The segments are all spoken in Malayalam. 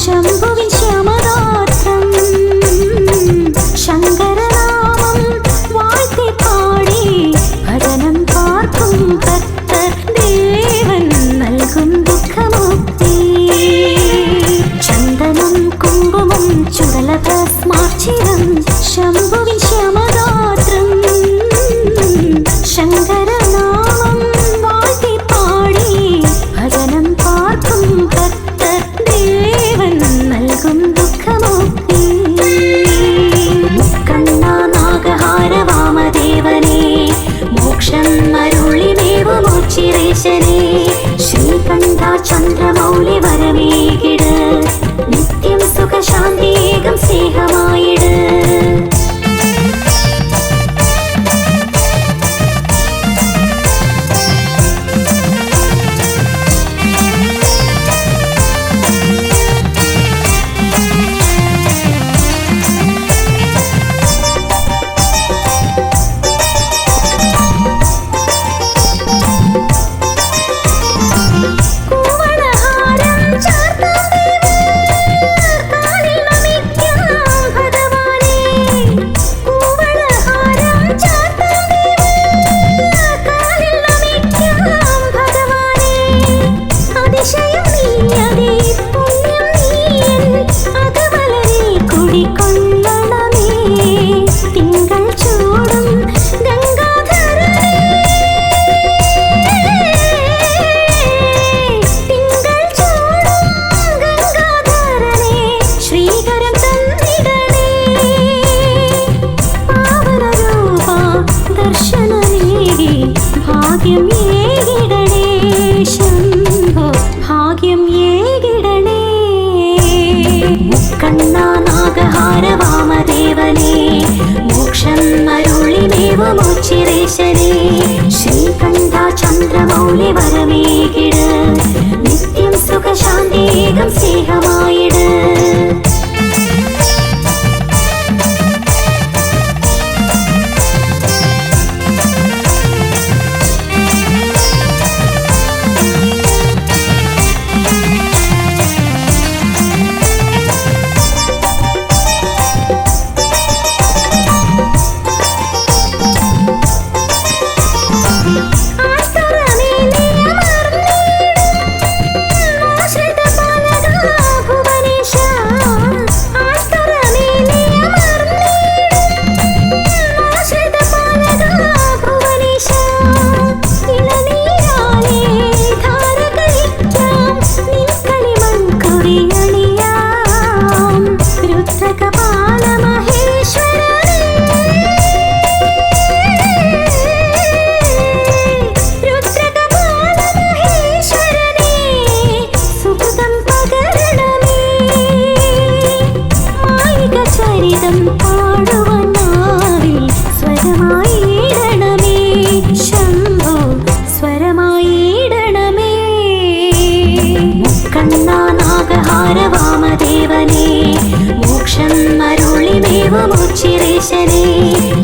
ശംഭുവിൻ ശ്യാമരാത്രം ശങ്കരനാമം വാഴ്ത്തി പാടി ഭജനം പാർക്കും ഭക്തർ ദേവൻ നൽകും ദുഃഖമുക്തി. ചന്ദനം കുങ്കുമം ചുടലഭസ്മാർച്ചിതം ശംഭുവിൻ ശ്യാമരാത്രം ശങ്കരനാമം വാഴ്ത്തി പാടി ഭജനം പാർക്കും ഭക്തർ ദേവൻ നൽകും ദുഃഖമുക്തി. മുക്കണ്ണ നാഗഹാര വാമദേവനേ മോക്ഷം അരുളിമേവുമോച്ചിരേശനേ ശ്രീകണ്ഠ ചന്ദ്രമൗലി വരമേകിട് നിത്യം സുഖശാന്തേകം സ്നേഹമായിട്. ശ്രീകണ്ഠ ചന്ദ്രമൗലി വരമേകിട് നിത്യം സുഖശാന്തേകം സ്നേഹമായിട്.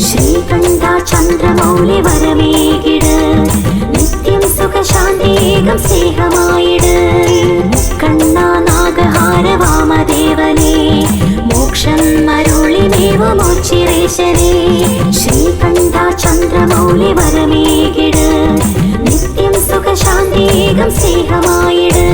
ശ്രീകണ്ഠ ചന്ദ്രമൗലി വരമേകിട് നിത്യം സുഖശാന്തേകം സ്നേഹമായിട്. മുക്കണ്ണ നാഗഹാര വാമദേവനേ മോക്ഷം അരുളിമേവുമോച്ചിരേശനേ ശ്രീകണ്ഠ ചന്ദ്രമൗലി വരമേകിട് നിത്യം സുഖശാന്തേകം സ്നേഹമായിട്.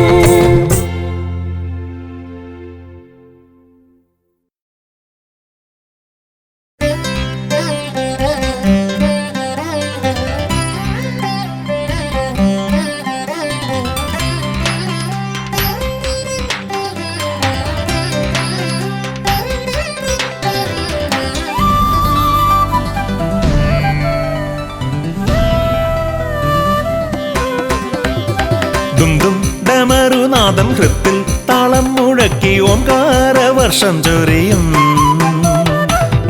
ഡമരുനാദം ഹൃത്തിൽ താളം മുഴക്കി ഓംകാരവർഷം ചൊരിയും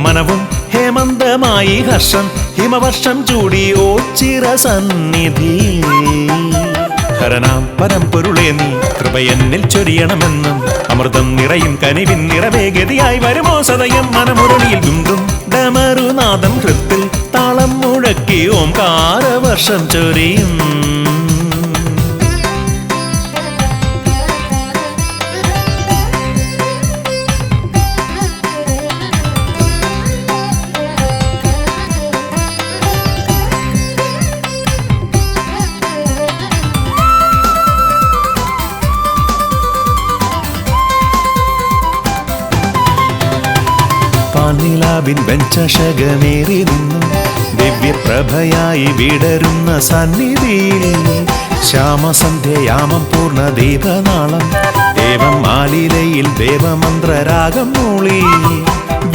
മനവും ഹേമന്തമായി ഹർഷം ഹിമവർഷം ചൂടി ഓച്ചിര സന്നിധി. ഹരനാം പരമ്പൊരുളേ നീ കൃപയെന്നിൽ ചൊരിയണമെന്നും അമൃതം നിറയും കനിവിൻ നിറവേഗതിയായി വരുമോ സദയം മനമുരളിയിൽ. ദുംദും ഡമരുനാദം ഹൃത്തിൽ താളം മുഴക്കി ഓംകാരവർഷം ചൊരിയും നിലാവിൻ വെഞ്ചഷകമേറി നിന്നു ദിവ്യപ്രഭയായി വിടരുന്ന സന്നിധിയിൽ ശ്യാമസന്ധ്യയാമം പൂർണ്ണ ദീപനാളം ദേവം ആലിലയിൽ ദേവമന്ത്രരാഗം മൂളി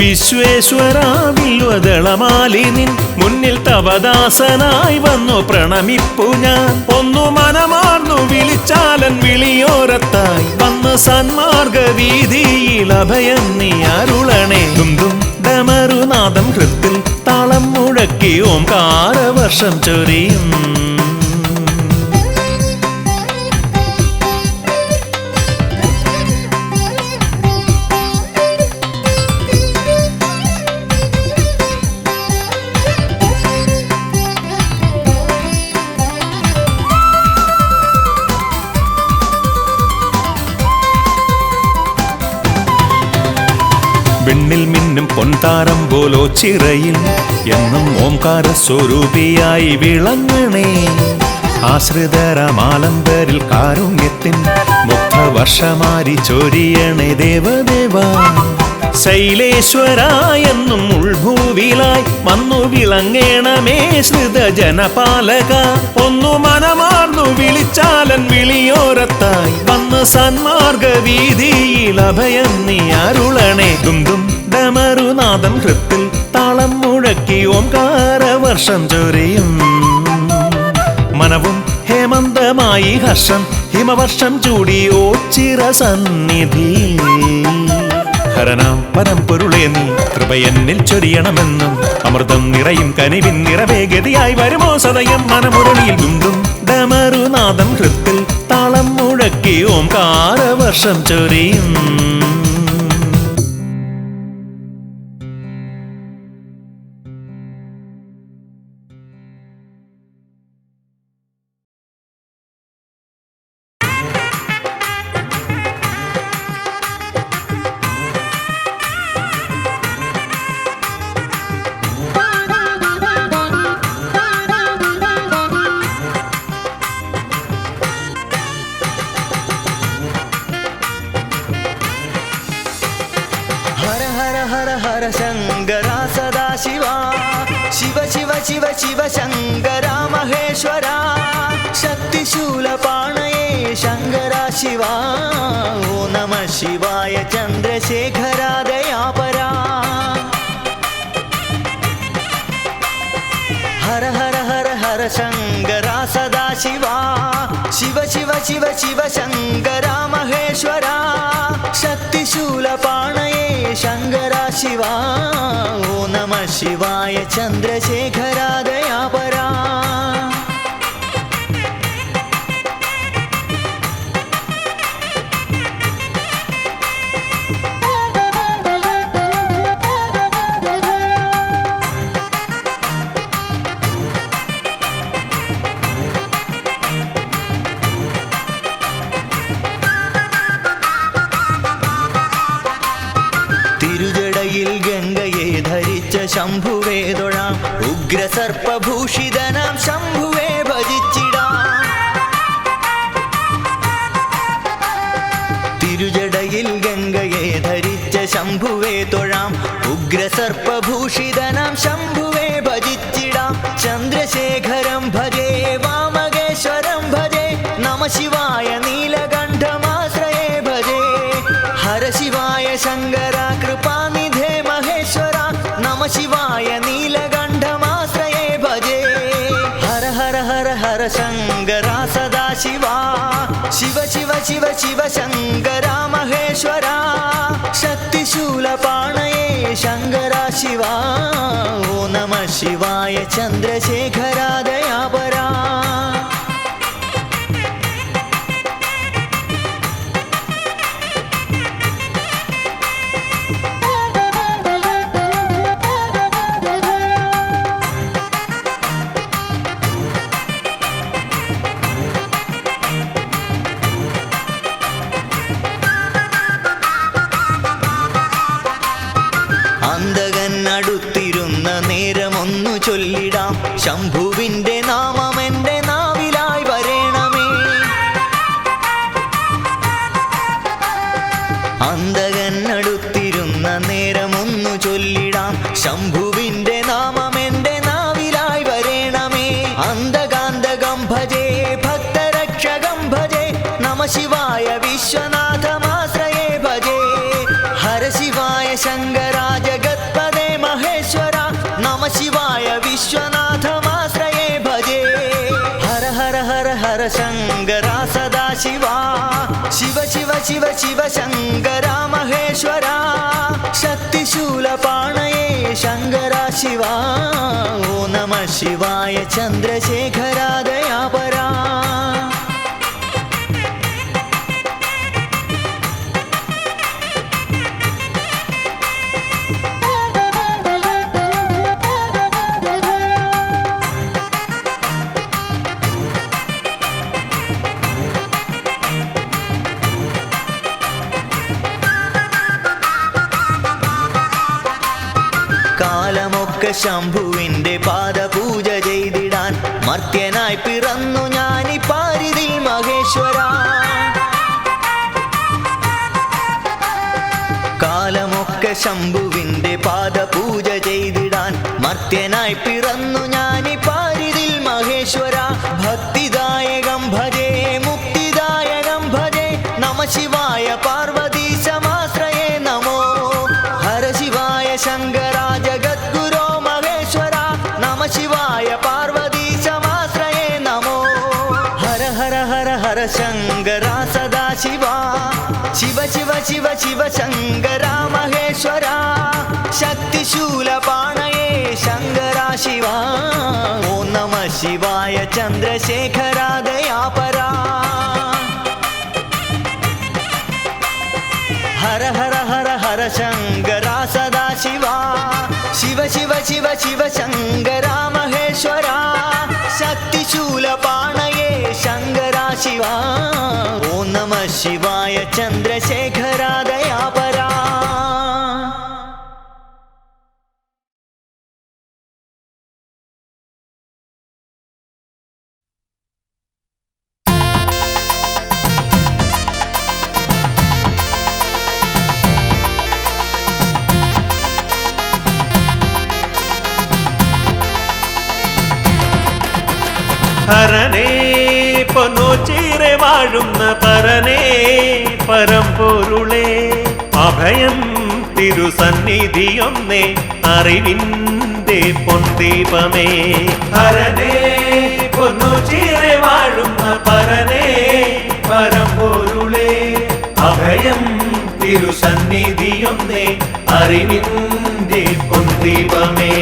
വിശ്വേശ്വരാവില്വദളമാലി നിൻ മുന്നിൽ തവദാസനായി വന്നു പ്രണമിപ്പു ഞാൻ ഒന്നു മനമാർന്നു വിളിച്ചാലൻ വിളിയോരത്തായി വന്ന് സന്മാർഗ വീതിയിൽ അഭയം നീ അരുളണേ ദും ഡമരുനാദം ഹൃത്തിൽ താളം മുഴക്കി ഓംകാരവർഷം ചൊരിയും വിണ്ണിൽ മിന്നും പൊൻതാരം പോലോ ചിറയിൽ എന്നും ഓംകാര സ്വരൂപിയായി വിളങ്ങണേ ആശ്രിതരമാലംബരിൽ കാരുണ്യത്തിൻ മുഗ്ധവർഷമാരി ചൊരിയണേ ദേവദേവ ശൈലേശ്വര എന്നും ഉൾഭൂവിലായി വന്നു വിളങ്ങേണമേ ശ്രിതജനപാലക ഒന്നു മനമാർന്നു വിളിച്ചാലൻ വിളിയോരത്തായി വന്ന് സന്മാർഗ വീതിയിൽ അഭയം നീ അരുളണേ ദും ഡമരുനാദം ഹൃത്തിൽ താളം മുഴക്കി ഓംകാരവർഷം ചൊരിയും മനവും ഹേമന്തമായി ഹർഷം ഹിമവർഷം ചൂടിയോ ചിരസന്നിധി ഹരനാം പരമ്പൊരുളേ നീ കൃപയെന്നിൽ ചൊരിയണമെന്നും അമൃതം നിറയും കനിവിൻ നിറവേഗതിയായി വരുമോ സദയം മനമുരളിയിൽ ദും ഡമരുനാദം ഹൃത്തിൽ താളം മുഴക്കി ഓംകാരവർഷം ചൊരിയും शंकरा सदा शिवा शिव शिव शिव शिव शंकरा महेश्वरा शक्तिशूलपाणये शंकरा शिवा ओ नमः शिवाय चंद्रशेखरा दयापरा हर हर हर हर शंकरा सदा शिवा शिव शिव शिव शिव शंकरा महेश्वरा शक्तिशूलपाणये शंकरा शिवा ओ नमः शिवाय चंद्रशेखरा दयापरा शंभुवे തൊഴാം ഉഗ്രസർപ്പഭൂഷിതനാം ശംഭുവേ ഭജിച്ചിടാം തിരുജടയിൽ ഗംഗയെ ധരിച്ച ശംഭുവേ തൊഴാം ഉഗ്രസർപ്പഭൂഷിതനാം ശംഭുവേ ഭജിച്ചിടാം ചന്ദ്രശേഖരം ഭജേ വാമകേശ്വരം ഭജേ നമ ശിവായ നീലകണ്ഠമാശ്രയേ ഭജേ ഹര ശിവായ ശങ്കര കൃപാനിധേ മഹേശ്വര नम शिवाय नीलकंठमाश्रये भजे हर हर हर हर शंकरा सदा शिवा शिव शिव शिव शिव शंकरा महेश्वरा शक्तिशूलपाणये शंकरा शिवा ओ नमः शिवाय चंद्रशेखरा दयापरा അടുത്തിരുന്ന നേരമൊന്നു ചൊല്ലിടാം ശംഭുവിന്റെ നാമം എൻ്റെ നാവിലായി വരേണമേ അന്തകൻ അടുത്തിരുന്ന നേരമൊന്നു ചൊല്ലിടാം ശങ്കര ജഗത്പദേ മഹേശ്വര നമ ശിവായ വിശ്വനാഥമാശ്രയേ ഭജേ ഹര ഹര ഹര ഹര ശങ്കര സദാശിവ ശിവ ശിവ ശിവ ശിവ ശങ്കര മഹേശ്വര ശക്തിശൂലപാണയേ ശങ്കര ശിവ ഓ നമ ശിവായ ചന്ദ്രശേഖര ദയാപരാ കാലമൊക്കെ ശംഭുവിന്റെ പാദപൂജ ചെയ്തിടാൻ മർത്യനായി പിറന്നു ഞാനി പാരിതിൽ മഹേശ്വര കാലമൊക്കെ ശംഭുവിന്റെ പാദപൂജ ചെയ്തിടാൻ മർത്യനായി പിറന്നു ഞാനി പാരിതിൽ മഹേശ്വര ഭക്തിദായകം ഭജേ മുക്തിദായകം ഭജേ നമ ശിവായ പാർവതീശമാശ്രയേ നമോ ഹര ശിവായ ശങ്കര ജഗദ്ഗുരോ മഹേശ്വര നമ ശിവായ പാർവതീശമാശ്രയേ നമോ ഹര ഹര ഹര ഹര ശങ്കര സദാശിവ ശിവ ശിവ ശിവ ശിവ ശങ്കര മഹേശ്വര ശക്തിശൂലപാണയേ ശങ്കര ശിവ ഓ നമ ശിവായ ചന്ദ്രശേഖര ദയാപരാ ഹര ഹര ഹര ഹര ശങ്കര സദാശിവ ശിവ ശിവ ശിവ ശിവ ശങ്കര മഹേശ്വര ശക്തിശൂലപാണയേ ശങ്കര ശിവ ഓ നമ ശിവായ ചന്ദ്രശേഖര ദയാപരാ ഹരനേ പൊന്നോച്ചീറെ വാഴുന്ന പരനേ പരമ്പൊരുളേ അഭയം തിരുസന്നിധിയൊന്നേ അറിവിന്റെ പൊന്തീപമേ ഹരനേ പൊന്നോച്ചീറെ വാഴുന്ന പരനേ പരമ്പൊരുളേ അഭയം തിരുസന്നിധിയൊന്നേ അറിവിന്റെ പൊന്തീപമേ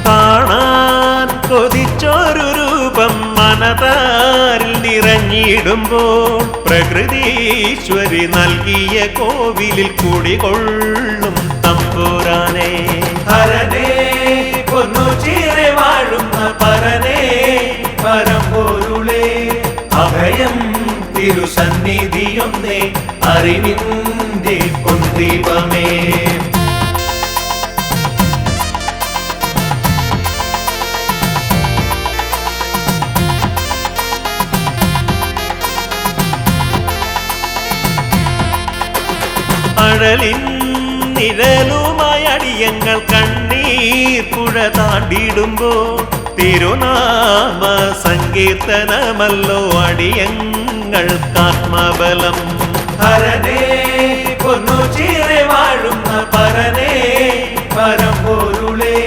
കാണാൻ കൊതിച്ചൊരു രൂപം മനതാരിൽ നിറഞ്ഞിടുമ്പോൾ പ്രകൃതീശ്വരി നൽകിയ കോവിലിൽ കുടികൊള്ളും തമ്പുരാനേ ഹരനേ പൊന്നുചീറെ വാഴുന്ന പരനേ പരമ്പൊരുളേ അഭയം തിരുസന്നിധിയൊന്നേ അറിവിന്റെ പൊന്തീപമേ അഴലിൻ നിഴലുമായി അടിയങ്ങൾ കണ്ണീർ പുഴ താണ്ടിടുമ്പോൾ തിരുനാമ സങ്കീർത്തനമല്ലോ അടിയങ്ങൾക്കാത്മബലം ഹരനേ പൊന്നുചീറെ വാഴുന്ന പരനേ പരമ്പൊരുളേ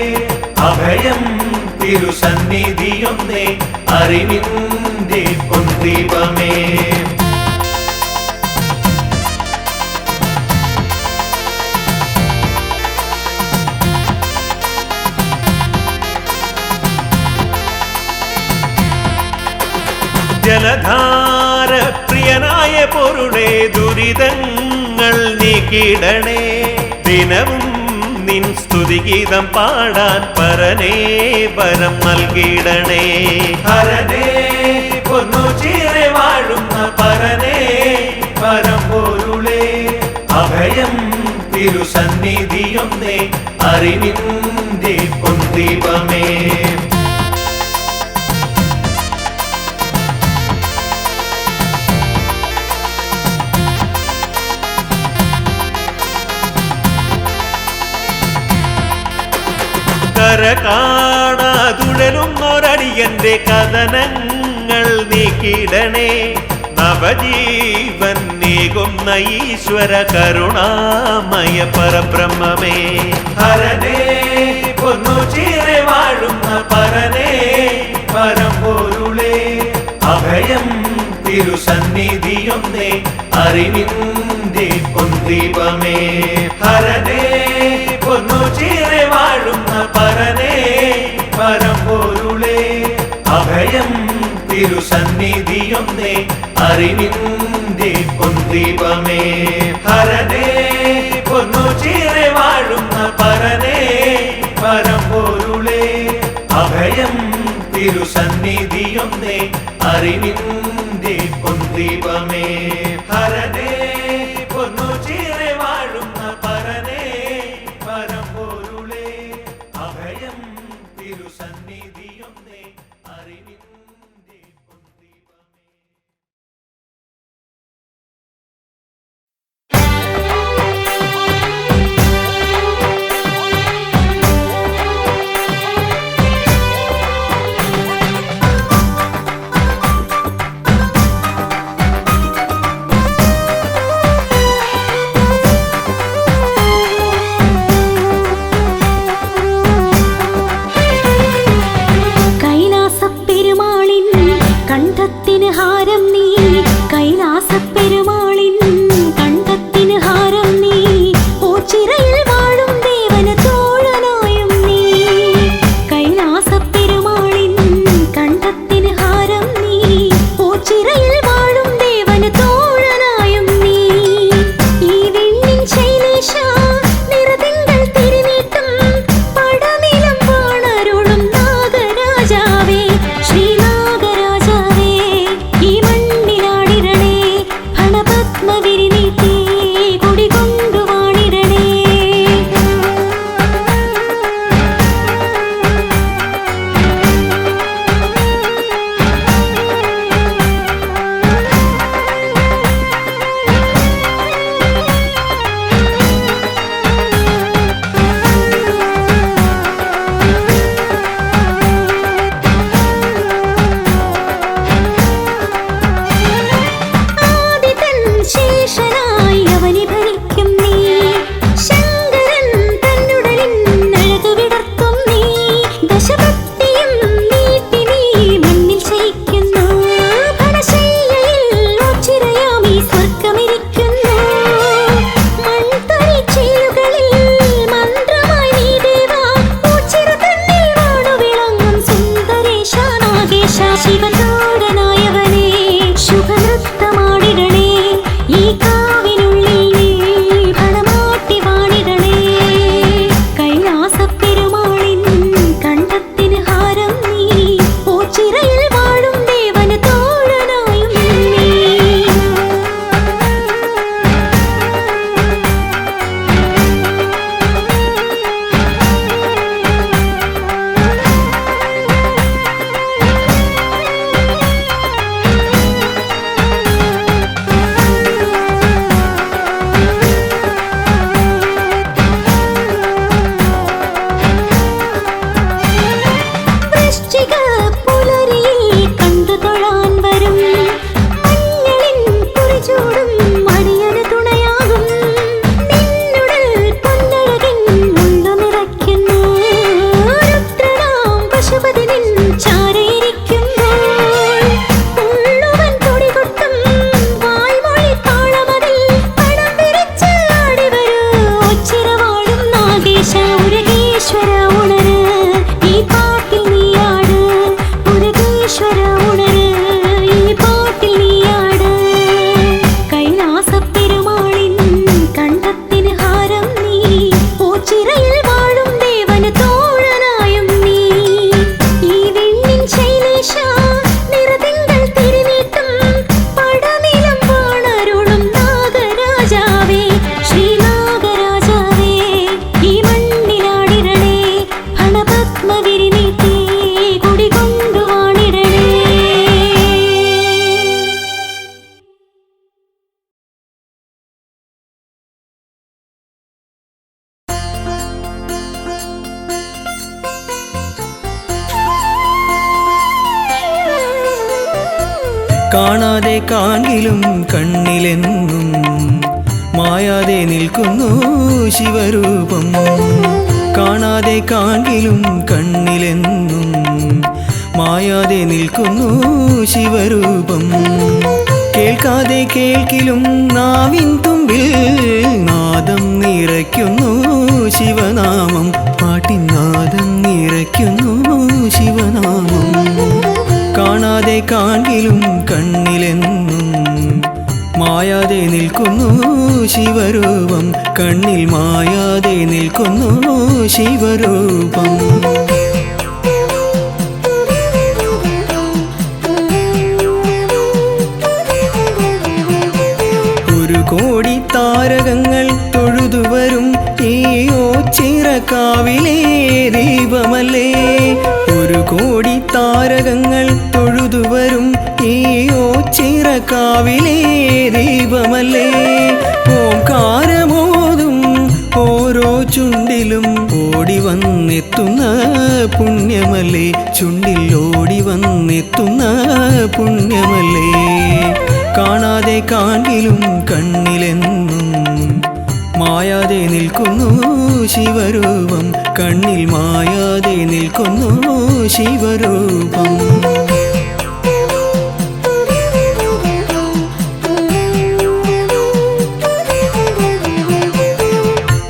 അഭയം തിരുസന്നിധിയൊന്നേ അറിവിന്റെ പൊന്തീപമേ ജലധാര പ്രിയനായ പൊരുളേ ദുരിതങ്ങൾ നീക്കിടണേ ദിനവും നിൻ സ്തുതിഗീതം പാടാൻ പരനേ വരം നൽകിടണേ ഹരനേ പൊന്നുചീറെ വാഴുന്ന പരനേ പരമ്പൊരുളേ അഭയം തിരുസന്നിധിയൊന്നേ അറിവിന്റെ പൊന്തീപമേ കര കാണാതുഴലുന്നൊരടിയന്റെ കഥനങ്ങൾ നീക്കിടണേ നവജീവൻ നീകുന്ന ഈശ്വര കരുണാമയ പരബ്രഹ്മമേ ഹരനേ പൊന്നു ചീരെ വാഴുന്ന പരനേ പരമ്പൊരുളേ അഭയം തിരുസന്നിധിയൊന്നേ അറിവിന്റെ പൊന്തീപമേ ഹരനേ പൊന്നു ചീരെ വാഴുന്ന പരനേ പരമ്പൊരുളേ അഭയം തിരുസന്നിധിയൊന്നേ അറിവിന്റെ പൊന്തീപമേ ഹരനേ പൊന്നു ചീരെ വാഴുന്ന പരനേ പരമ്പൊരുളേ അഭയം തിരുസന്നിധിയൊന്നേ അറിവിന്റെ പൊന്തീപമേ ഹരനേ പൊന്നു ചീരെ വാഴുന്ന പരനേ പരമ്പൊരുളേ അഭയം തിരുസന്നിധിയൊന്നേ അറിവിന്റെ പൊന്തീപമേ. ഈശ്വര ഉണര് ഈ പാട്ടിൽ നീയാട് കൈലാ കാണാതെ കാണിലും കണ്ണിലെന്നും മായാതെ നിൽക്കുന്നു ശിവരൂപം. കാണാതെ കാണിലും കണ്ണിലെന്നും മായാതെ നിൽക്കുന്നു ശിവരൂപം. കേൾക്കാതെ കേൾക്കിലും നാവിൻ തുമ്പിൽ നാദം നിറയ്ക്കുന്നു ശിവനാമം. പാട്ടിൻ നാദം നിറയ്ക്കുന്നു ശിവനാമം. കാണാതെ കാണിലും കണ്ണിലെന്നും മായാതെ നിൽക്കുന്നു ശിവരൂപം. കണ്ണിൽ മായാതെ നിൽക്കുന്നു ശിവരൂപം. ഒരു കോടി താരകങ്ങൾ തൊഴുതുവരും ഈ ഓച്ചിറക്കാവിലെ ദീപമല്ലേ. ഒരു കോടി താരകങ്ങൾ തൊഴുതുവരും ഈ ഓച്ചിറക്കാവിലെ ദീപമല്ലേ. ഓംകാരമോതും ഓരോ ചുണ്ടിലും ഓടി വന്നെത്തുന്ന പുണ്യമല്ലേ. ചുണ്ടിൽ ഓടി വന്നെത്തുന്ന പുണ്യമല്ലേ. കാണാതെ കാണിലും കണ്ണിലെന്നും മായാതെ നിൽക്കുന്നു ശിവരൂപം. കണ്ണിൽ മായാതെ നിൽക്കുന്നു ശിവരൂപം.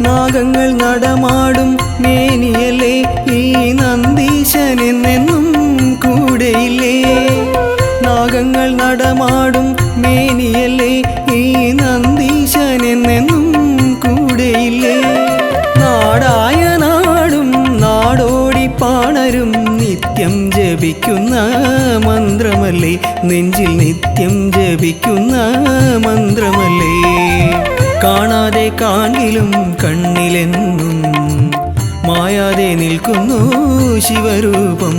നാഗങ്ങൾ നടമാടും മേനിയല്ലേ ഈ നന്ദീശനെന്നെന്നും കൂടെയില്ലേ. നാഗങ്ങൾ നടമാടും മേനിയല്ലേ ഈ നന്ദീശനെന്നെന്നും കൂടെയില്ലേ. നാടായ നാടും നാടോടിപ്പാണരും നിത്യം ജപിക്കുന്ന മന്ത്രമല്ലേ. നെഞ്ചിൽ നിത്യം ജപിക്കുന്ന മന്ത്രമല്ലേ. കാണാതെ കാണിലും കണ്ണിലെന്നും മായാതെ നിൽക്കുന്നു ശിവരൂപം.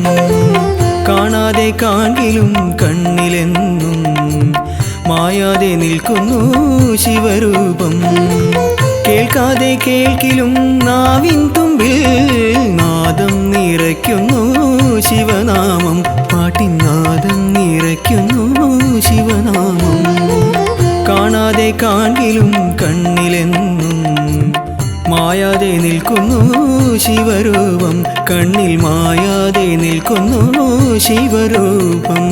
കാണാതെ കാണിലും കണ്ണിലെന്നും മായാതെ നിൽക്കുന്നു ശിവരൂപം. കേൾക്കാതെ കേൾക്കിലും നാവിൻ തുമ്പിൽ നാദം നിറയ്ക്കുന്നു ശിവനാമം. പാട്ടിൻ നാദം നിറയ്ക്കുന്നു ശിവനാമം. കാണാതെ കാണിലും കണ്ണിലെന്നും മായാതെ നിൽക്കുന്നു ശിവരൂപം. കണ്ണിൽ മായാതെ നിൽക്കുന്നു ശിവരൂപം.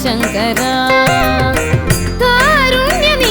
ശങ്കര കാരുണ്യനിധിയേ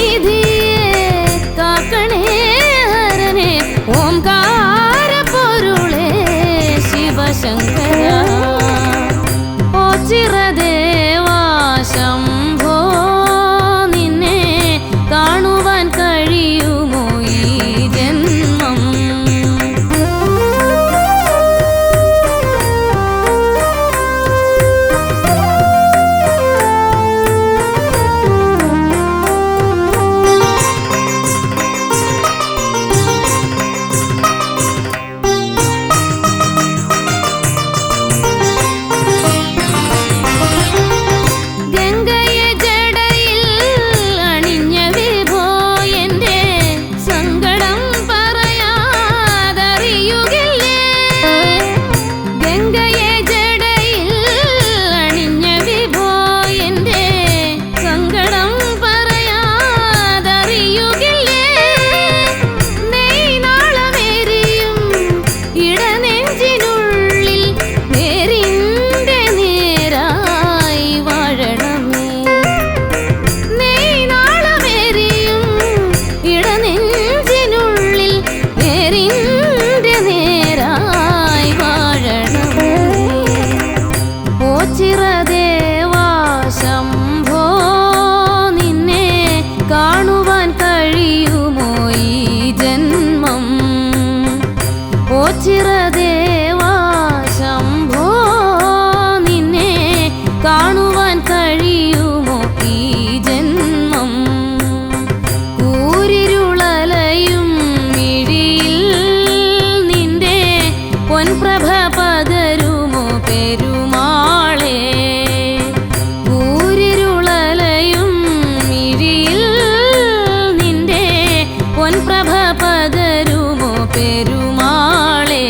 പകരുമോ പെരുമാളേ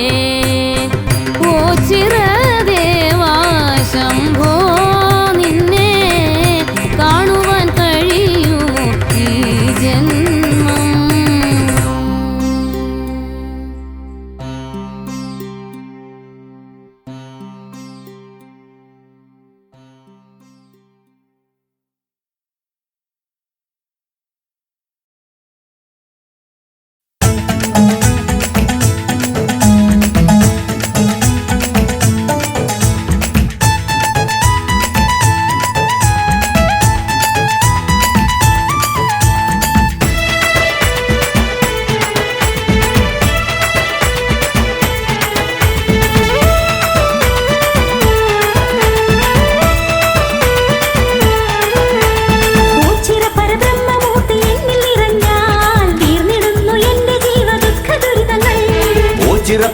ഓ ചിരദേവാ ശംഭോ നിന്നെ കാണുവാൻ കഴിയുമോ ഈ ജന്മം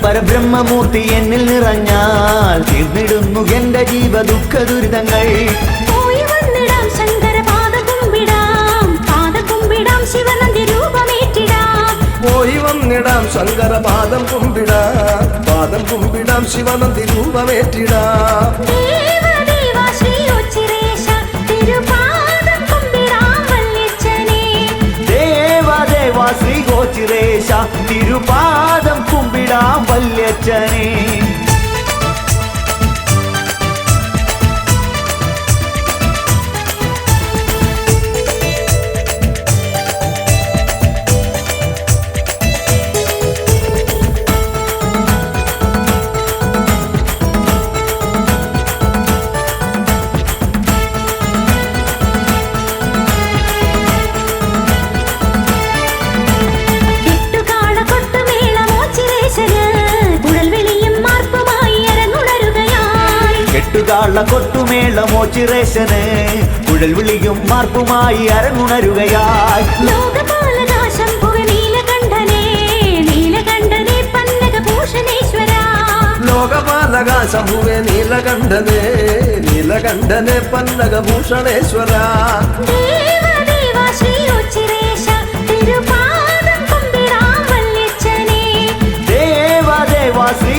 പരബ്രഹ്മമൂർത്തി എന്നിൽ നിറഞ്ഞാൽ തീർന്നിടുന്നു എന്റെ ജീവ ദുഃഖ ദുരിതങ്ങൾ പോയി വന്നിടാം ശങ്കര പാദം കുമ്പിടാം ശിവനന്ദി രൂപമേറ്റിടാം പോയി വന്നിടാം ശങ്കര പാദം കുമ്പിടാം ശിവനന്ദി രൂപമേറ്റിടാം ദേവദേവ ശ്രീ ഉച്ചിരേശ തിരുപാദം കുമ്പിടാം വല്യച്ഛനേ ദേവദേവ ശ്രീ ഗോചിരേശ തിരുപാദം കുമ്പിടാം വല്യച്ഛനേ കൊട്ടുമേളമോ ചിരേശന് കുഴൽ വിളിയും മാർപ്പുമായി അരങ്ങുണരുകയായി ലോകപാലക ശംഭുവേ നീലകണ്ഠനെ പന്നകഭൂഷണേശ്വര ദേവദേവ ശ്രീ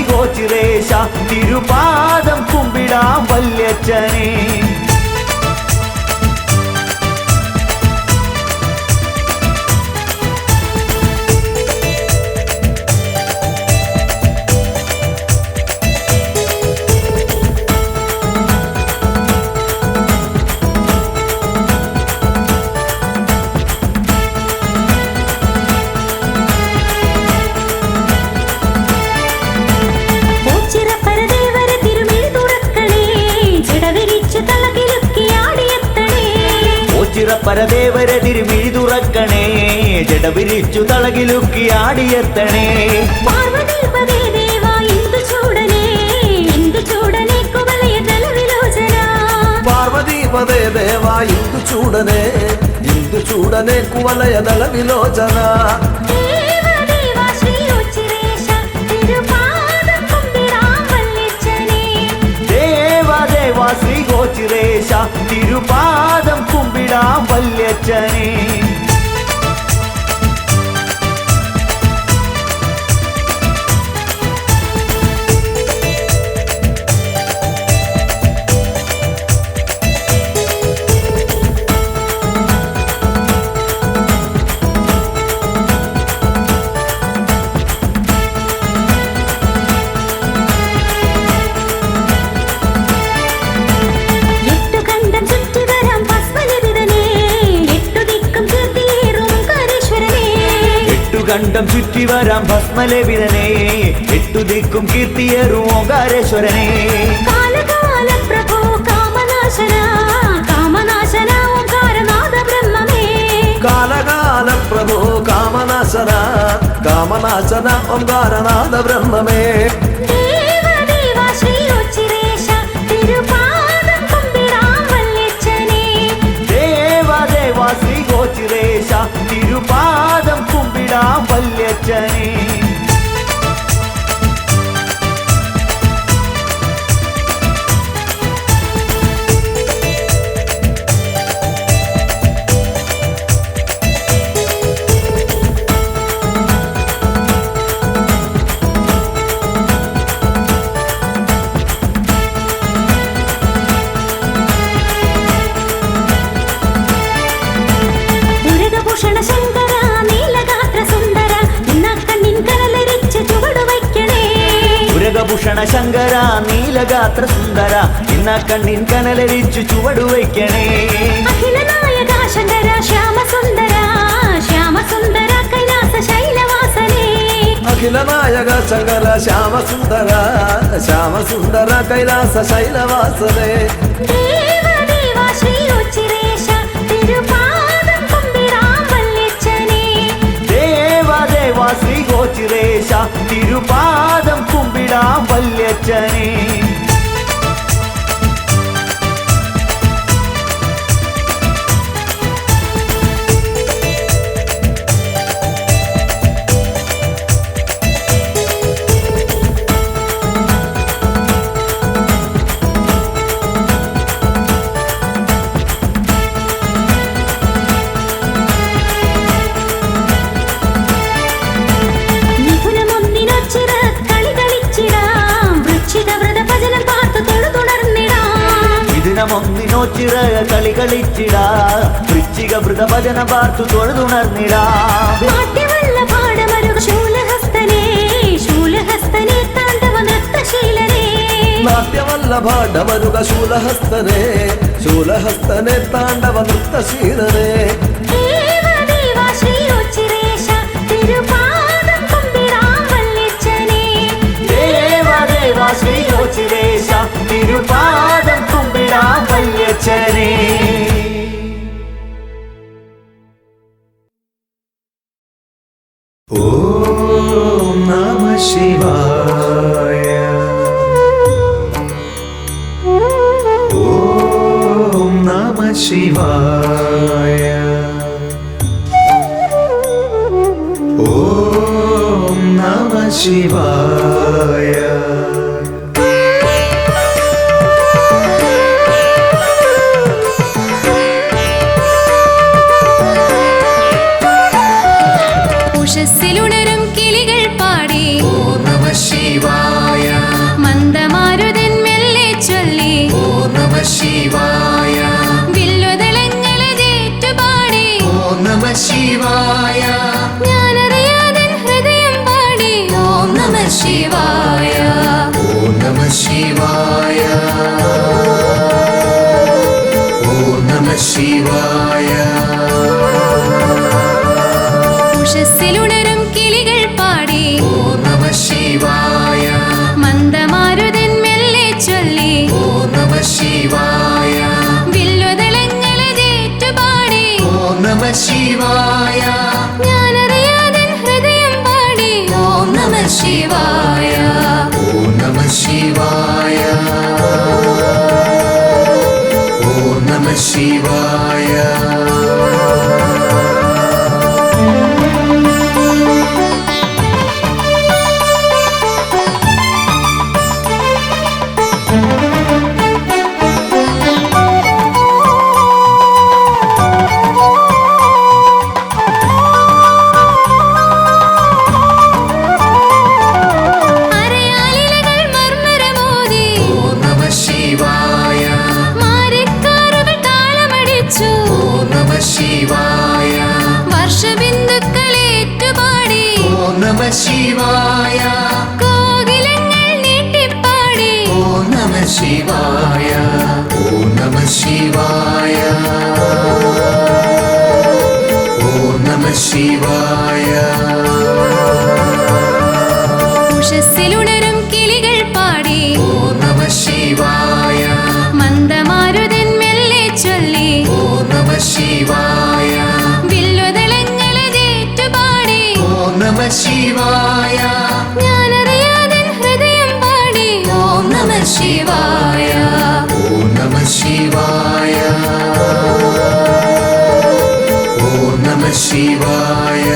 ഗോചിരേശ തിരുപാദം കുമ്പിടാം വല്യച്ഛനേ പരദേവരെ തിരുമിഴി തുറക്കണേ ജടവിരിച്ചു തളകിലുക്കി ആടിയെത്തണേ പാർവതീപദേ ദേവാ ഇന്ദു ചൂടനെ കുവലയദള വിലോചന ദേവദേവ ശ്രീ ഗോചിരേശ തിരുപാദം കുമ്പിടാം വല്യച്ഛനേ കണ്ഠം ചുറ്റി വരാം ഭസ്മലവിതനേ എട്ടു ദിക്കും കീർത്തിയേറും ഓങ്കാരേശ്വരനേ കാലകാല പ്രഭോ കാമനാശന കാമനാശന ഓംകാരനാഥ ബ്രഹ്മമേ കാലകാല പ്രഭോ കാമനാശന കാമനാശന ഓംകാരനാഥ ബ്രഹ്മമേ ദേവദേവ ശ്രീ ഉച്ചിരേശ തിരുപാദം കുമ്പിടാം വല്യച്ഛനേ ദേവദേവ ശ്രീ ഗോചിരേശ തിരുപാദം കുമ്പിടാം വല്യച്ഛനേ നീലഗാത്ര സുന്ദര ഇന്ന കണ്ണിൻ കനലരിച്ചു ചുവടു വയ്ക്കണേ. അഖില നായക ശങ്കര ശ്യാമസുന്ദര ശ്യാമസുന്ദര കൈലാസ ശൈലവാസനേ. അഖില നായക ശങ്കര ശ്യാമസുന്ദര ശ്യാമസുന്ദര കൈലാസ ശൈലവാസനേ. ദേവദേവ ശ്രീ ഉച്ചിരേശ തിരുപാദം കുമ്പിടാം വല്യച്ഛനേ. ദേവദേവ ശ്രീ ഗോചിരേശ തിരുപാദം കുമ്പിടാം വല്യച്ഛനേ. മിഥുനമൊന്നിനൊച്ചിറ കളി കളിച്ചിടാം വൃശ്ചിക വ്രതഭജനം പാർത്തു തൊഴുതുണർന്നിടാം. ഇതിനമൊന്നിനോച്ചിറ കളി കളിച്ചിടാ വൃശ്ചിക വൃതഭജന പാർത്തു തൊഴുതുണർന്നിടാ. നാട്യവല്ലഭാടമരുക ശൂലഹസ്തനേ ശൂലഹസ്തനേ താണ്ഡവ നൃത്തശീലനേ. നാട്ಯವಲ್ಲಭಾಡವರುಗ ಶೂಲಹಸ್ತನೇ ಶೂಲಹಸ್ತನೇ ತಾಂಡವ ನೃತ್ತಶೀಲನೇ. ദേവദേവ ശ്രീ ഉച്ചിരേശ തിരുപാദം കുമ്പിടാം വല്യച്ഛനേ. ദേവദേവ ശ്രീ ഗോചിരേശ തിരുപാദം കുമ്പിടാം വല്യച്ഛനേ. ഓം നമഃ ശിവായ. ഓം നമഃ ശിവായ. ഓം നമഃ ശിവായ. ഉഷസ്സിലുണരും കിളികൾ പാടി ഓം നമഃ ശിവായ. മന്ദമാരുതൻ മെല്ലെ ചൊല്ലി ഓം നമഃ ശിവായ. വില്ലുതളങ്ങളേറ്റുപാടി ഓം നമഃ ശിവായ. ഞാനറിയാതൻ ഹൃദയം പാടി ഓം നമഃ ശിവായ. ഓം നമഃ ശിവായ. ഓം നമഃ ശിവായ. ഉഷസ്സിലുണരും കിളികൾ പാടി ഓം നമഃ ശിവായ. മന്ദമാരുതൻ മെല്ലെ ചൊല്ലി ഓം നമഃ ശിവായ. വില്ലുതളങ്ങളേറ്റുപാടി ഓം നമഃ ശിവായ. ഞാനറിയാതൻ ഹൃദയം പാടി ഓം നമഃ ശിവായ. ഓം നമഃ ശിവായ. ഓം നമഃ ശിവായ. അരയാലിലകൾ മർമരമോതി ഓം നമഃ ശിവായ. മാരിക്കാറുകൾ താളമടിച്ചു ഓം നമഃ ശിവായ. വർഷബിന്ദുക്കളേറ്റുപാടി ഓം നമഃ ശിവായ. കോകിലങ്ങൾ നീട്ടിപ്പാടി ഓം നമഃ ശിവായ. ഓം നമഃ ശിവായ. ഓം നമഃ ശിവായ. ഉഷസ്സിലുണരും കിളികൾ പാടി ഓം നമഃ ശിവായ. മന്ദമാരുതൻ മെല്ലെ ചൊല്ലി ഓം നമഃ ശിവായ. വില്ലുതളങ്ങളേറ്റുപാടി ഓം നമഃ ശിവായ. ഞാനറിയാതൻ ഹൃദയം പാടി ഓം നമഃ ശിവായ. ഓം നമഃ ശിവായ. ഓം നമഃ ശിവായ.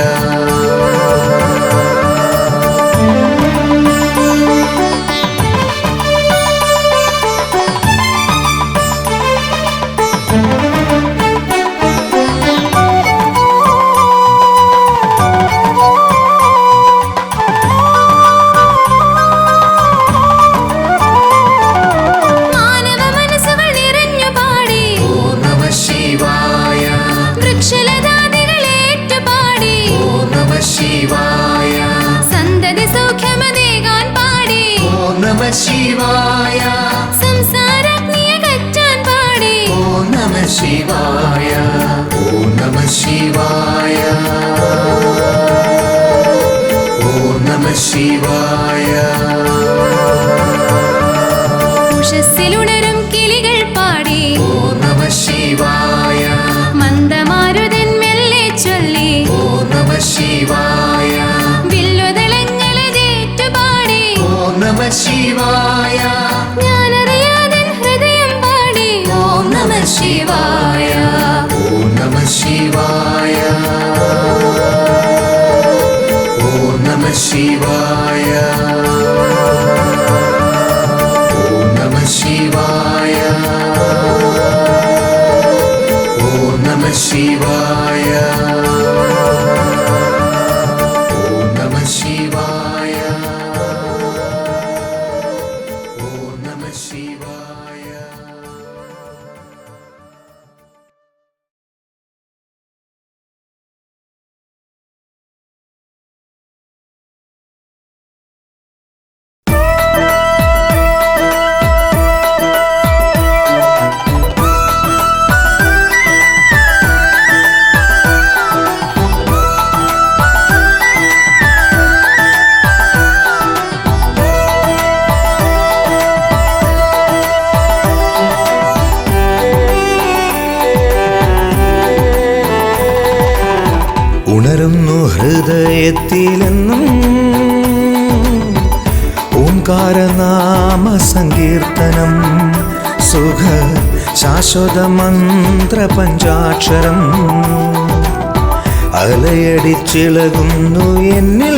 ശിവായ സംസാരാഗ്നിയകറ്റാൻ പാടി ഓം നമ ശിവായ ഓം നമ ശിവായ ഓം നമ ശിവായ ഉഷസ്സിലുണരും കിളികൾ പാടി ഓം നമ ശിവായ മന്ദമാരുതൻ മെല്ലെ ചൊല്ലി ഓം നമ ശിവായ വില്ലുതളങ്ങളെ ജേറ്റുപാടി ഓം നമ ശിവായ ഞാനറിയാതൻ ഹൃദയം പാടി ഓം നമ ശിവായ ഓം നമ ശിവായ ഓം നമ ശിവായ ഓം നമ ശിവായ ഓം നമ ശിവായ ഓം നമ ശിവായ ഓം നമ ശിവായ. ഉണരുന്നു ഹൃദയത്തിലെന്നും ഓംകാരനാമ സങ്കീർത്തനം സുഖ ശാശ്വത മന്ത്ര പഞ്ചാക്ഷരം അലയടിച്ചിളകുന്നു എന്നിൽ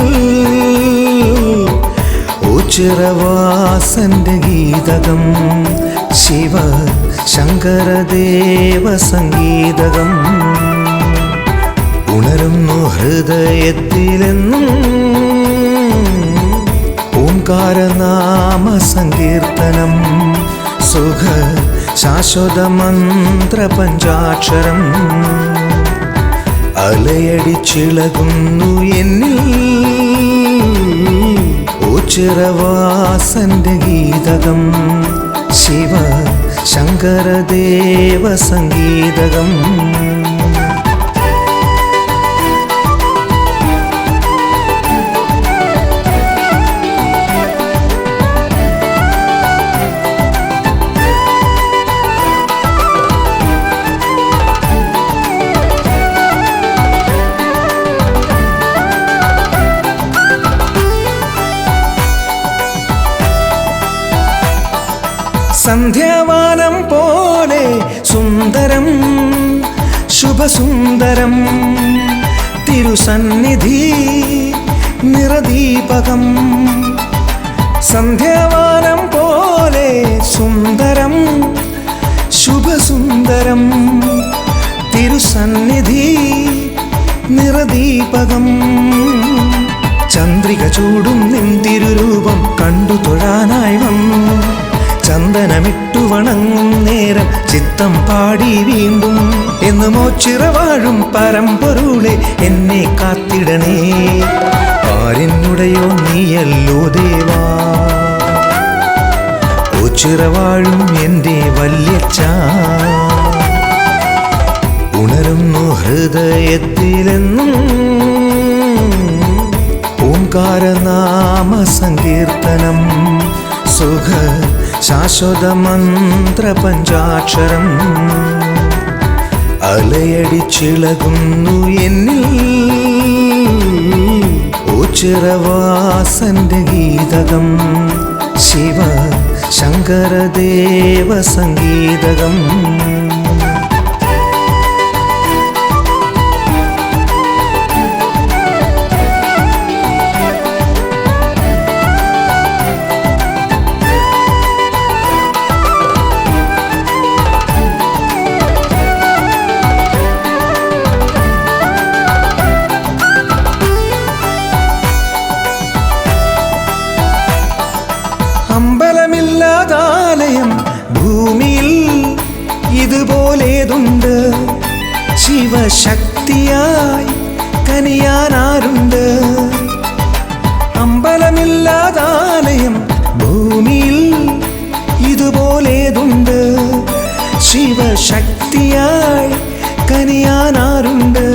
ഉച്ചിറവാസന്റെ ഗീതകം ശിവ ശങ്കരദേവ സംഗീതകം ഉണരുന്നു ഹൃദയത്തിലെന്നും ഓംകാരനാമ സങ്കീർത്തനം സുഖ ശാശ്വത മന്ത്ര പഞ്ചാക്ഷരം അലയടിച്ചിളകുന്നു എന്നിൽ ഉച്ചിറവാസന്റെ ഗീതകം ശിവ ശങ്കരദേവ സംഗീതകം സന്ധ്യാവാനം പോലെ സുന്ദരം ശുഭസുന്ദരം തിരുസന്നിധി നിറദീപകം സന്ധ്യാവാനം പോലെ സുന്ദരം ശുഭസുന്ദരം തിരുസന്നിധി നിറദീപകം ചന്ദ്രിക ചൂടും നിൻ തിരുരൂപം കണ്ടു തൊഴാനായി വന്നു ചന്ദനമിട്ടു വണങ്ങും നേരം ചിത്തം പാടി വീണ്ടും എന്ന് മോച്ചിറവാഴും പരമ്പൊരുളെ എന്നെ കാത്തിടണേ ആരിന്നുടയോ നീയല്ലോ ദേവാ ഓച്ചിറവാഴും എൻ്റെ വല്യച്ഛ ഉണരുന്നു ഹൃദയത്തിലെന്നും ഓംകാരനാമ സങ്കീർത്തനം സുഖ ശാശ്വത മന്ത്ര പഞ്ചാക്ഷരം അലയടിച്ചിളകുന്നു എന്നിൽ ഉച്ചിറവാസന്റെ ഗീതകം ശിവ ശങ്കരദേവ സംഗീതകം അമ്പലമില്ലാതാലയം ഭൂമിയിൽ ഇതുപോലേതുണ്ട് ശിവശക്തിയായി കനിയാനാരുണ്ട് അമ്പലമില്ലാതാലയം ഭൂമിയിൽ ഭൂമിയിൽ ഇതുപോലേതുണ്ട്? ശിവശക്തിയായി കനിയാനാരുണ്ട്?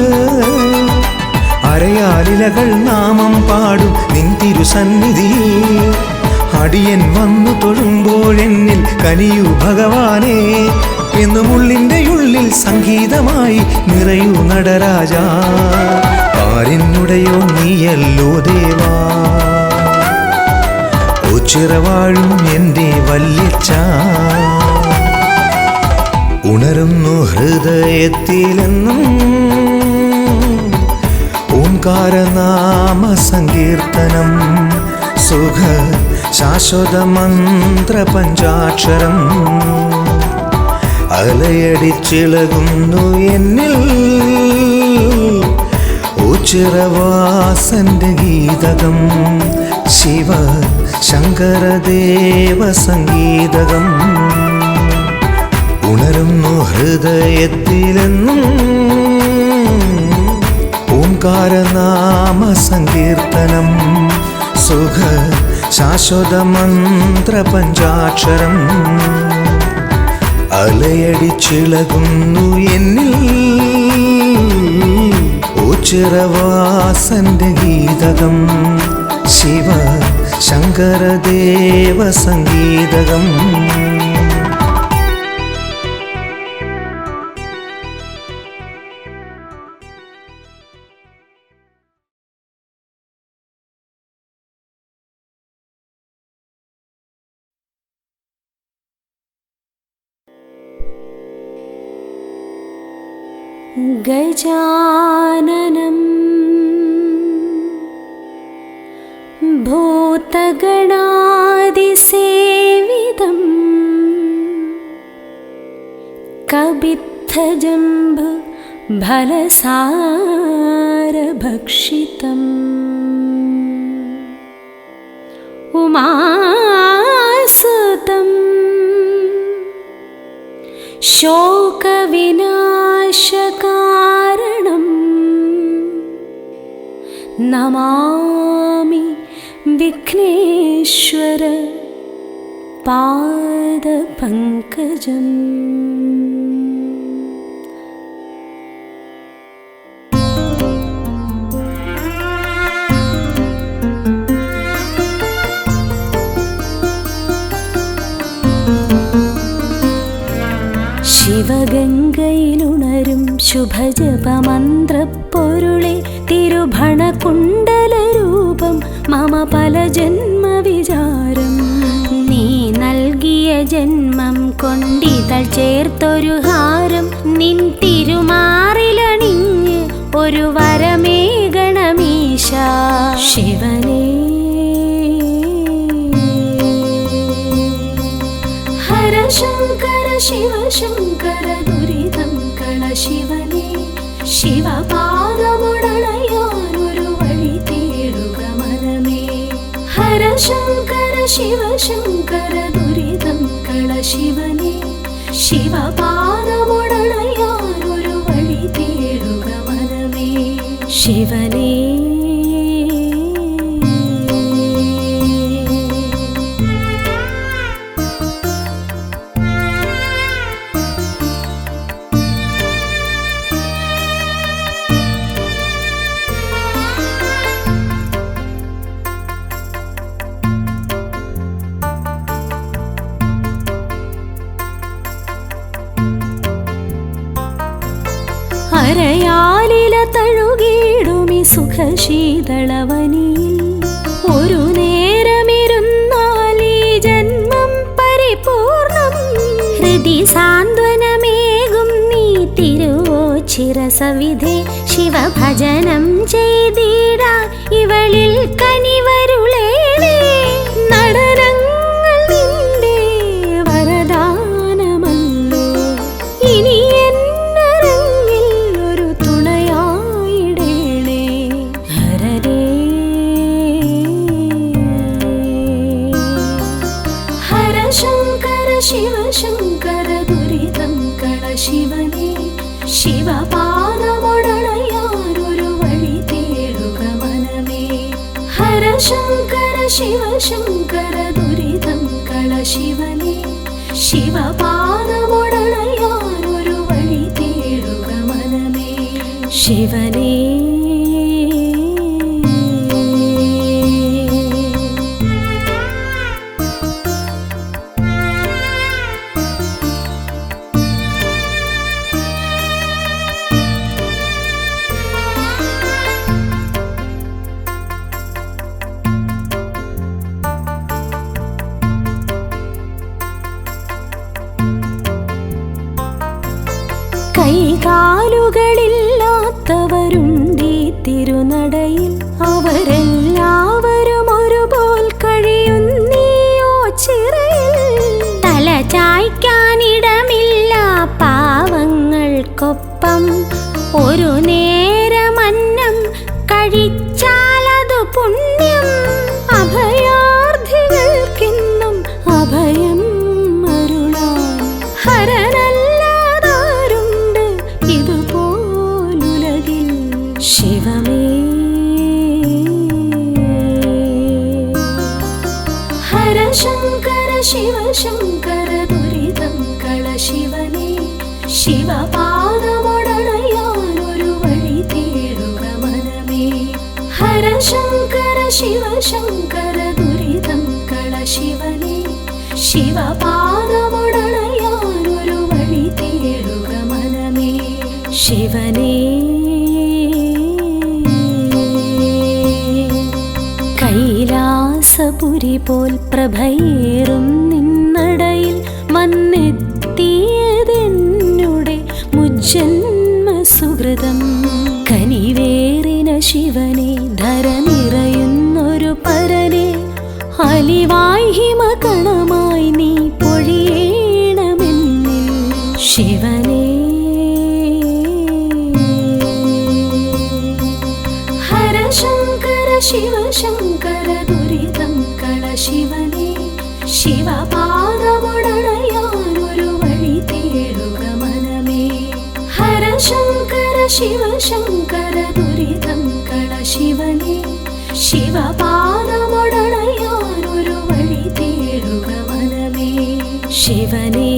അരയാലിലകൾ നാമം പാടും നിൻ തിരുസന്നിധിയിൽ അടിയൻ വന്നു തൊഴുമ്പോഴെന്നിൽ കനിയൂ ഭഗവാനേ. എന്നും ഉള്ളിൻ്റെ ഉള്ളിൽ സംഗീതമായി നിറയൂ നടരാജ. ആരെന്നുടയോ നീയല്ലോ ദേവാ, ഓച്ചിറവാഴും എൻ്റെ വല്യച്ഛ. ഉണരുന്നു ഹൃദയത്തിലെന്നും ഓംകാരനാമ സങ്കീർത്തനം. സുഖ ശാശ്വത മന്ത്ര പഞ്ചാക്ഷരം അലയടിച്ചിളകുന്നു എന്നിൽ. ഓച്ചിറവാസന്റെ ഗീതകം ശിവ ശങ്കരദേവ സംഗീതകം. ഉണരുന്നു ഹൃദയത്തിലെന്നും ഓംകാരനാമ സങ്കീർത്തനം. സുഖ ശാശ്വത മന്ത്ര പഞ്ചാക്ഷരം അലയടിച്ചിളകുന്നു എന്നിൽ. ഓച്ചിറവാസന്റെ ഗീതകം ശിവ ശങ്കരദേവ സംഗീതകം. ഗജാനനം ഭൂതഗണാദിസേവിതം കബിത്തജംബു ഫലസാരഭക്ഷിതം ഉമാസുതം ശോകവിനാശകാരണം നമാമി വിഘ്നേശ്വര പാദപങ്കജം. ശിവഗംഗയിലുണരും ശുഭജപമന്ത്രപ്പൊരുളെ തിരുഭണകുണ്ടലരൂപം മമ പല ജന്മവിചാരം. നീ നൽകിയ ജന്മം കൊണ്ടിതൾ ചേർത്തൊരു ഹാരം നിൻ തിരുമാറിലണിഞ്ഞ് ഒരു വരമേകണമീശ. ശിവനേ ഹര ശങ്കര ശിവ ശങ്കര ദുരിതം കള ശിവനേ. ശിവപാദമുടണയാനൊരു വഴി തേടുക മനമേ. ഹര ശങ്കര ശിവ ശങ്കര ദുരിതം കള ശിവനേ. ശിവപാദമുടണയാനൊരു വഴി തേടുക മനമേ. ശിവനേ അരയാലില തഴുകിടുമി സുഖശീതളവനിയിൽ ഒരു നേരമിരുന്നാൽ ഈ ജന്മം പരിപൂർണം. ഹൃദി സാന്ത്വനമേകും നീ തിരുവോച്ചിറസവിധേ. ശിവഭജനം ചെയ്തിടാ ഇവളിൽ കനിവരുളേണേ. നടനങ്ങൾ നിന്റെ വരദാനമല്ലോ. ഇനി ശിവ ശങ്കര ദുരിതം കള ശിവനേ. ശിവപാദമുടണയാനൊരു വഴി തേടുക മനമേ. ഹര ഹരശങ്കര ശിവശങ്കര ദുരിതം കള ശിവനേ ശിവപാദമൊടണയാനൊരു വഴി തേടുക മനമേ ശിവനേ കൈകാലുകളില്ലാത്തവരുണ്ടീ തിരുനടയിൽ അവരെല്ലാവരും ഒരുപോൽ കഴിയുന്നീയോ ചിറയിൽ തല ചായ്ക്കാനിടമില്ല പാവങ്ങൾക്കൊപ്പം ഒരു നേരമന്നം കഴിച്ചാലതു പുണ്യം അഭയാർത്ഥികൾക്കെന്നും അഭയം അരുളാൻ ഹരനല്ലാതാരുണ്ട് ഇതുപോലുലകിൽ ശിവമേ ഹരശങ്കര ശിവശങ്കര ദുരിതം കള ശിവനേ ശിവപാദമൊടണയാനൊരു വഴി തേടുക മനമേ ഹരശങ്കര ശിവശങ്കര ദുരിതം കള ശിവനേ ശിവപാദമൊടണയാനൊരു വഴി തേടുക മനമേ ശിവനേ കൈലാസപുരി പോൽ പ്രഭയേറും നിന്നടയിൽ വന്നെത്തിയതെന്നുടെ മുജ്ജന്മ സുഹൃതം കനിവേറിന ശിവനെ ധര നിറയുന്നൊരു പരനെ അലിവായി ഹിമകണമായി നീ പൊഴിയേണമെന്നിൽ ശിവനേ ഹരശങ്കര ശിവശങ്കര ദുരിതം കള ശിവനേ ശിവപാദമൊടണയാനൊരു വഴി തേടുക മനമേ ഹരശങ്കര ശിവശങ്കര ദുരിതം കള ശിവനേ ശിവപാദമൊടണയാനൊരു വഴി തേടുക മനമേ ശിവനേ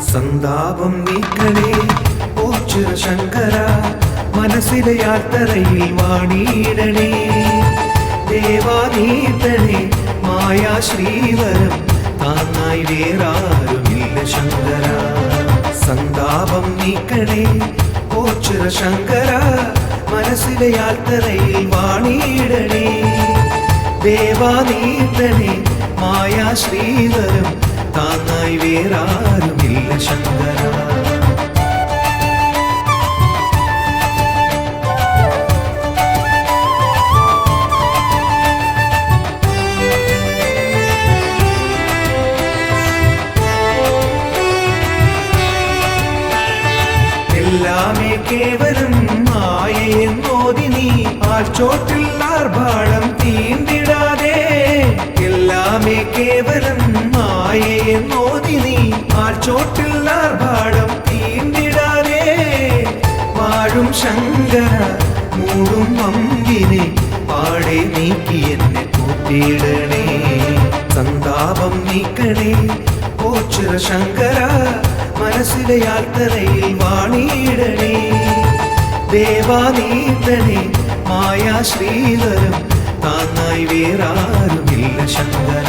സന്താപം നീക്കണേ ഓ ശിവശങ്കര മനസ്സിലെ യാത്രയിൽ വാണിയിടണേ ദേവാനീതനെ മായാ ശ്രീവരം താങ്ങായി വേറാരുമില്ല ശങ്കര സന്താപം നീക്കണേ ഓ ശിവശങ്കര മനസ്സിലെ യാത്രയിൽ വാണിയിടണേ ദേവാനീതനെ മായാ ശ്രീവരം താങ്ങായി വേറാരുമില്ല ശങ്കര എല്ലാമേ കേവലം മായയെന്നോതി നീ ആൾച്ചോട്ടിൽ ആർഭാടം തീണ്ടിടാതെ എല്ലാമേ കേവലം മായയെന്നോതി നീ ആൾച്ചോട്ടിൽ ആർഭാടം തീണ്ടിടാതെ വാഴും ശങ്കര മൂടും അമ്പിനെ പാടെ നീക്കി എന്നെ കൂട്ടിയിടണേ സന്താപം നീക്കണേ ഓ ശിവശങ്കര മനസ്സിലെ യാത്രയിൽ വാണിയിടണേ ദേവാനീതനെ മായാ ശ്രീധരം താങ്ങായി വേറാരുമില്ല ശങ്കര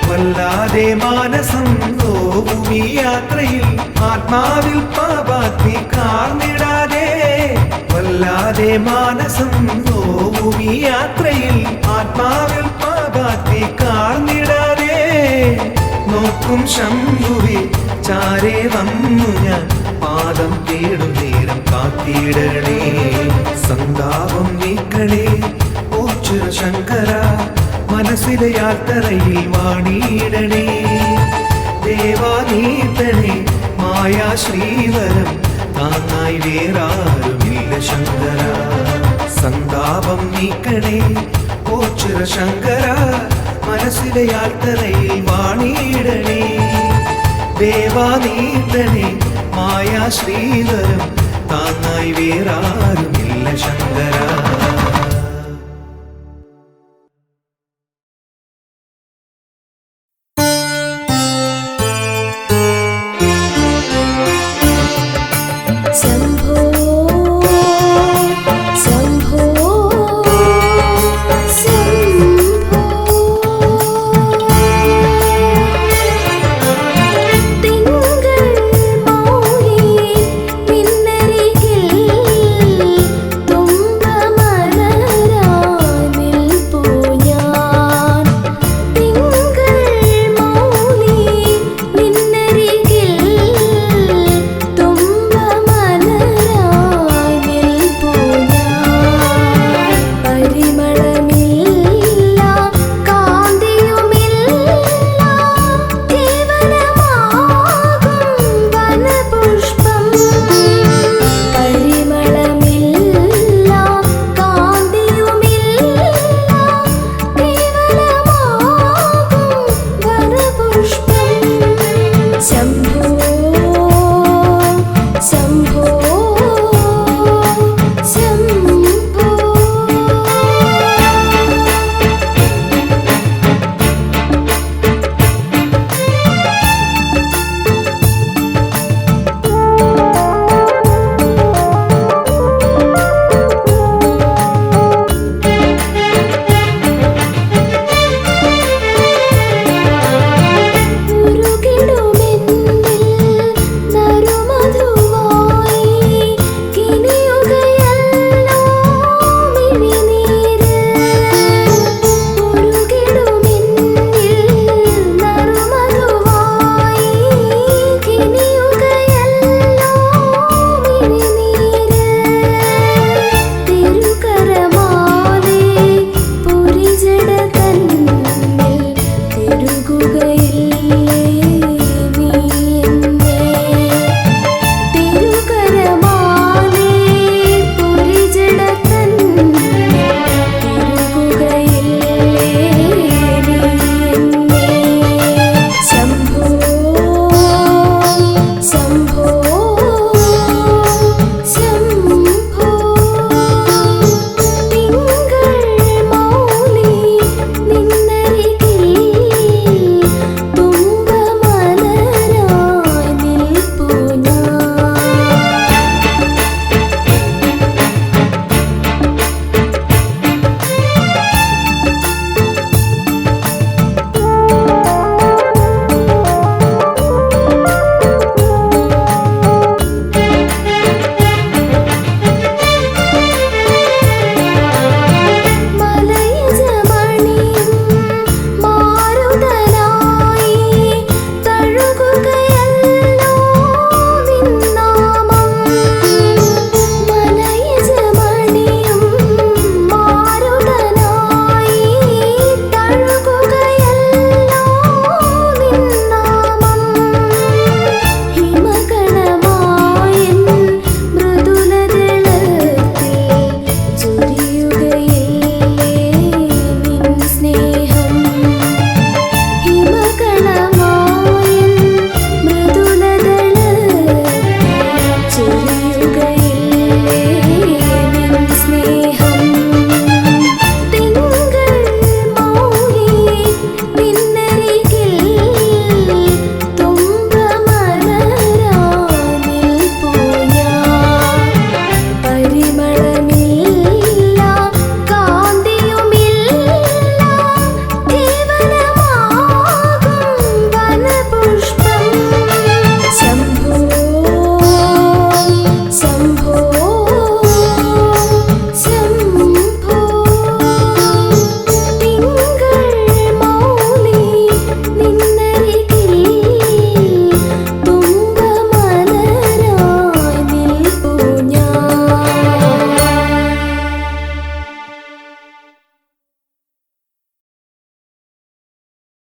വല്ലാതെ മാനസം നോവും ഈ യാത്രയിൽ ആത്മാവിൽ പാപാഗ്നി കാർന്നിടാതെ വല്ലാതെ മാനസം നോവും ഈ യാത്രയിൽ ആത്മാവിൽ പാപാഗ്നി കാർന്നിടാതെ കാക്കും ശംഭുവേ ചാരേ വന്നു ഞാൻ പാദം തേടും നേരം കാത്തിടണേ സന്താപം നീക്കണേ ഓച്ചുര ശങ്കര മനസ്സിലെ യാത്രയിൽ വാണിയിടണേ ദേവാ നീട്ടണേ മായാ ശ്രീവരം താങ്ങായി വേറാരുമില്ല ശങ്കര സന്താപം നീക്കണേ ഓച്ചുര ശങ്കര മനസ്സിലെ യാത്രയിൽ വാണിയിടണേ ദേവാ നീട്ടണേ മായാ ശ്രീവരം താങ്ങായി വേറാരുമില്ല ശങ്കര